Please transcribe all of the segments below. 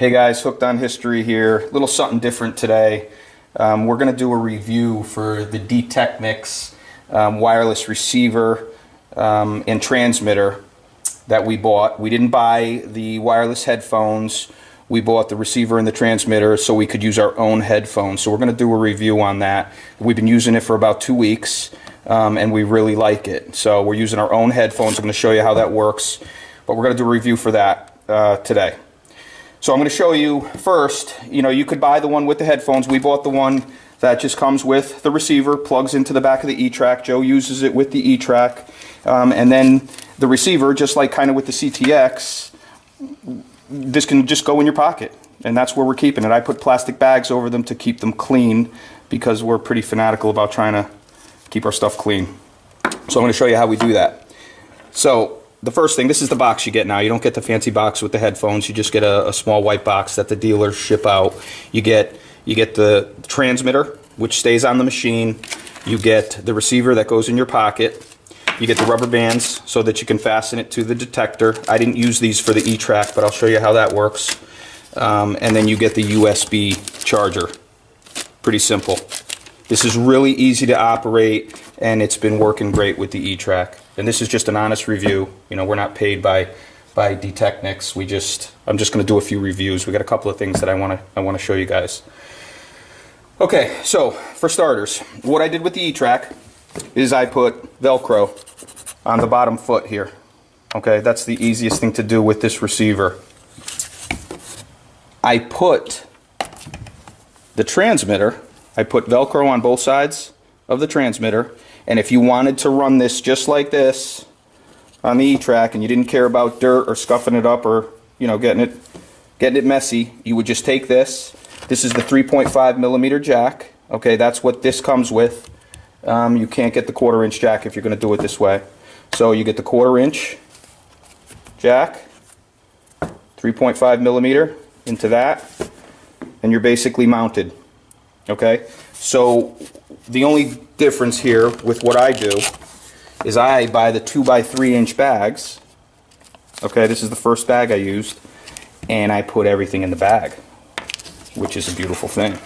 Hey guys, Hooked on History here. A little something different today. We're going to do a review for the Deteknix wireless receiver and transmitter that we bought. We didn't buy the wireless headphones. We bought the receiver and the transmitter so we could use our own headphones. So we're going to do a review on that. We've been using it for about 2 weeks and we really like it. So we're using our own headphones. I'm going to show you how that works. But we're going to do a review for that today. So I'm going to show you first, you could buy the one with the headphones. We bought the one that just comes with the receiver, plugs into the back of the E-Track. Joe uses it with the E-Track. And then the receiver, just like kind of with the CTX, this can just go in your pocket. And that's where we're keeping it. I put plastic bags over them to keep them clean because we're pretty fanatical about trying to keep our stuff clean. So I'm going to show you how we do that. So the first thing, this is the box you get now. You don't get the fancy box with the headphones. You just get a small white box that the dealers ship out. You get the transmitter, which stays on the machine. You get the receiver that goes in your pocket. You get the rubber bands so that you can fasten it to the detector. I didn't use these for the E-Track, but I'll show you how that works. And then you get the USB charger. Pretty simple. This is really easy to operate, and it's been working great with the E-Track. And this is just an honest review. We're not paid by Deteknix. I'm just going to do a few reviews. We got a couple of things that I want to show you guys. Okay, so for starters, what I did with the E-Track is I put Velcro on the bottom foot here. Okay, that's the easiest thing to do with this receiver. I put the transmitter, I put Velcro on both sides of the transmitter, and if you wanted to run this just like this on the E-Track and you didn't care about dirt or scuffing it up or getting it messy, you would just take this. This is the 3.5 millimeter jack. Okay, that's what this comes with. You can't get the 1/4 inch jack if you're going to do it this way. So you get the 1/4 inch jack, 3.5 millimeter into that, and you're basically mounted. Okay, so the only difference here with what I do is I buy the 2x3 inch bags. Okay, this is the first bag I used, and I put everything in the bag, which is a beautiful thing.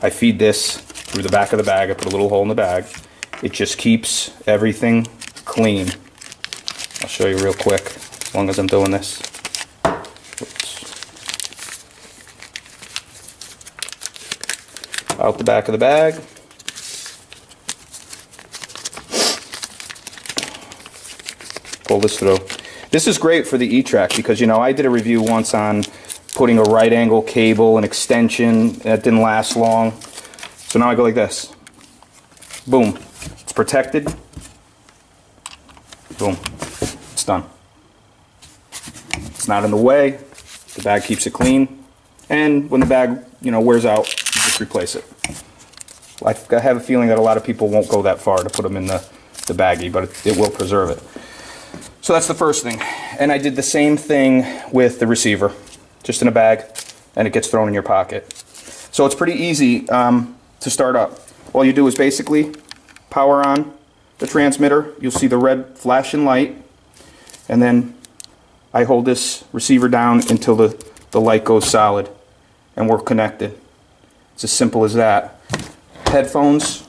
I feed this through the back of the bag. I put a little hole in the bag. It just keeps everything clean. I'll show you real quick as long as I'm doing this. Oops. Out the back of the bag. Pull this through. This is great for the E-Track because I did a review once on putting a right angle cable, an extension that didn't last long. So now I go like this. Boom. It's protected. Boom. It's done. It's not in the way. The bag keeps it clean. And when the bag, wears out, you just replace it. I have a feeling that a lot of people won't go that far to put them in the baggie, but it will preserve it. So that's the first thing. And I did the same thing with the receiver. Just in a bag, and it gets thrown in your pocket. So it's pretty easy to start up. All you do is basically power on the transmitter. You'll see the red flashing light, and then I hold this receiver down until the light goes solid, and we're connected. It's as simple as that. Headphones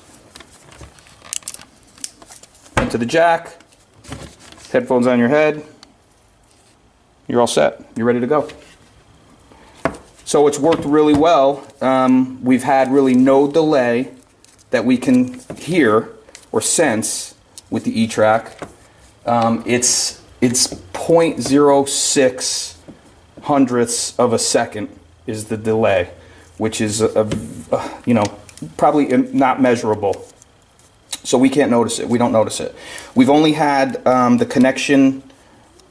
into the jack, headphones on your head, you're all set. You're ready to go. So it's worked really well. We've had really no delay that we can hear or sense with the E-Track. It's 0.06 hundredths of a second is the delay, which is probably not measurable. So we can't notice it. We don't notice it. We've only had the connection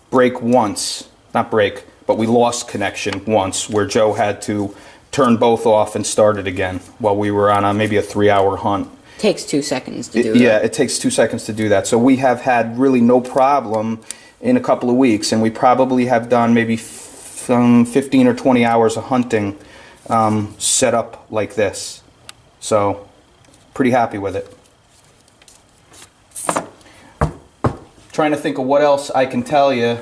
break once, not break, but we lost connection once where Joe had to turn both off and start it again while we were on maybe a 3-hour hunt. Takes 2 seconds to do that. Yeah, it takes 2 seconds to do that. So we have had really no problem in a couple of weeks, and we probably have done maybe 15 or 20 hours of hunting set up like this. So pretty happy with it. Trying to think of what else I can tell you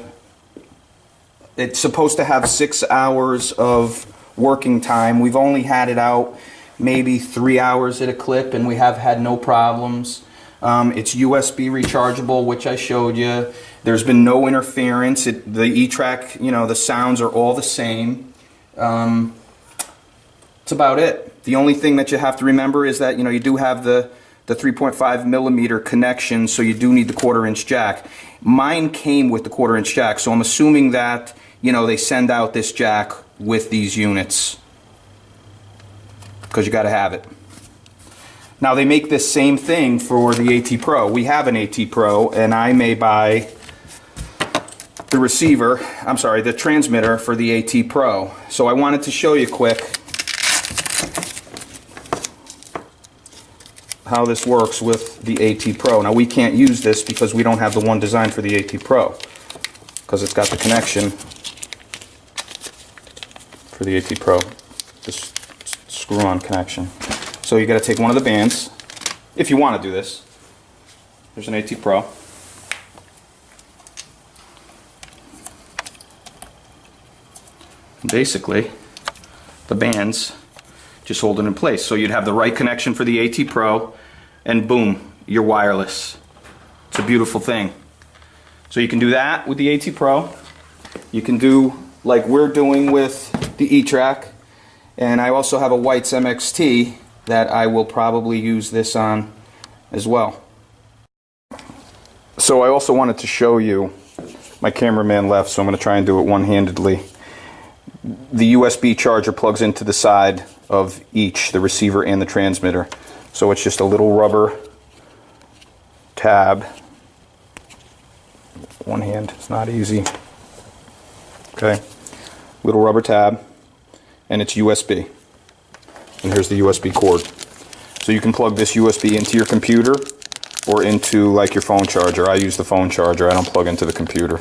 It's supposed to have 6 hours of working time. We've only had it out maybe 3 hours at a clip, and we have had no problems. It's USB rechargeable, which I showed you. There's been no interference. The E-Track, you know, the sounds are all the same. That's about it. The only thing that you have to remember is that, you know, you do have the 3.5 millimeter connection, so you do need the 1/4-inch jack. Mine came with the 1/4-inch jack, so I'm assuming that, you know, they send out this jack with these units, because you got to have it. Now they make this same thing for the AT Pro. We have an AT Pro, and I may buy the receiver, I'm sorry, the transmitter for the AT Pro. So I wanted to show you quick how this works with the AT Pro. Now we can't use this because we don't have the one designed for the AT Pro, because it's got the connection for the AT Pro, this screw-on connection. So you got to take one of the bands, if you want to do this. There's an AT Pro. Basically, the bands just hold it in place. So you'd have the right connection for the AT Pro, and boom, you're wireless. It's a beautiful thing. So you can do that with the AT Pro. You can do like we're doing with the E-Track. And I also have a White's MXT that I will probably use this on as well. So I also wanted to show you, my cameraman left, so I'm going to try and do it one-handedly. The USB charger plugs into the side of each, the receiver and the transmitter. So it's just a little rubber tab. One hand, it's not easy. Okay, little rubber tab, and it's USB. And here's the USB cord. So you can plug this USB into your computer or into like your phone charger. I use the phone charger, I don't plug into the computer.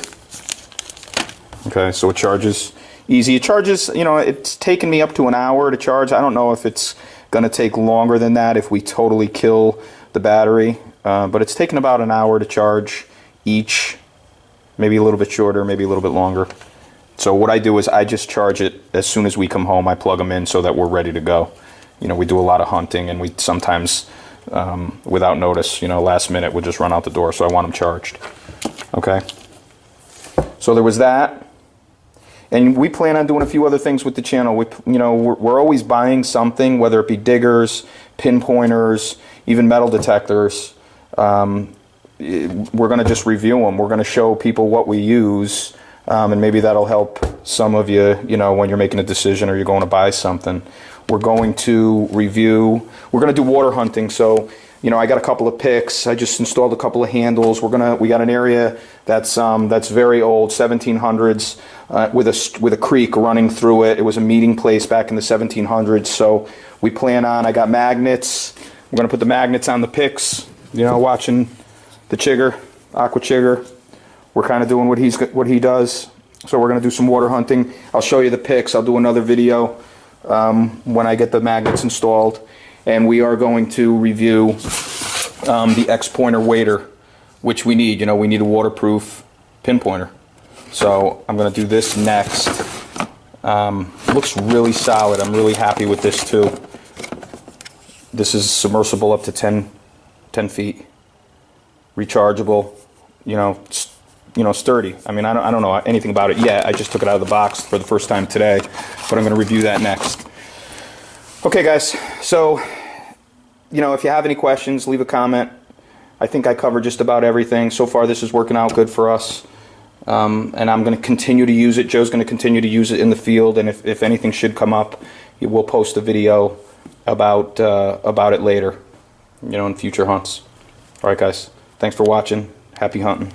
Okay, so it charges easy. It charges, you know, it's taken me up to an hour to charge. I don't know if it's going to take longer than that if we totally kill the battery, but it's taken about an hour to charge each, maybe a little bit shorter, maybe a little bit longer. So what I do is I just charge it as soon as we come home. I plug them in so that we're ready to go. You know, we do a lot of hunting, and we sometimes, without notice, you know, last minute, we'll just run out the door, so I want them charged. Okay? So there was that. And we plan on doing a few other things with the channel. You know, we're always buying something, whether it be diggers, pinpointers, even metal detectors. We're going to just review them. We're going to show people what we use, and maybe that'll help some of you, you know, when you're making a decision or you're going to buy something. We're going to review. We're going to do water hunting. So, you know, I got a couple of picks. I just installed a couple of handles. We got an area that's very old, 1700s, with a creek running through it. It was a meeting place back in the 1700s. So we plan on. I got magnets. We're going to put the magnets on the picks. You know, watching the chigger, aqua chigger. We're kind of doing what he does. So we're going to do some water hunting. I'll show you the picks. I'll do another video when I get the magnets installed. And we are going to review the X-Pointer wader, which we need. You know, we need a waterproof pinpointer. So I'm going to do this next. Looks really solid. I'm really happy with this too. This is submersible up to 10 feet. Rechargeable. You know, sturdy. I mean, I don't know anything about it yet. I just took it out of the box for the first time today, but I'm going to review that next. Okay, guys. So, you know, if you have any questions, leave a comment. I think I covered just about everything. So far, this is working out good for us, and I'm going to continue to use it. Joe's going to continue to use it in the field, and if anything should come up, we'll post a video about it later, you know, in future hunts. All right, guys. Thanks for watching. Happy hunting.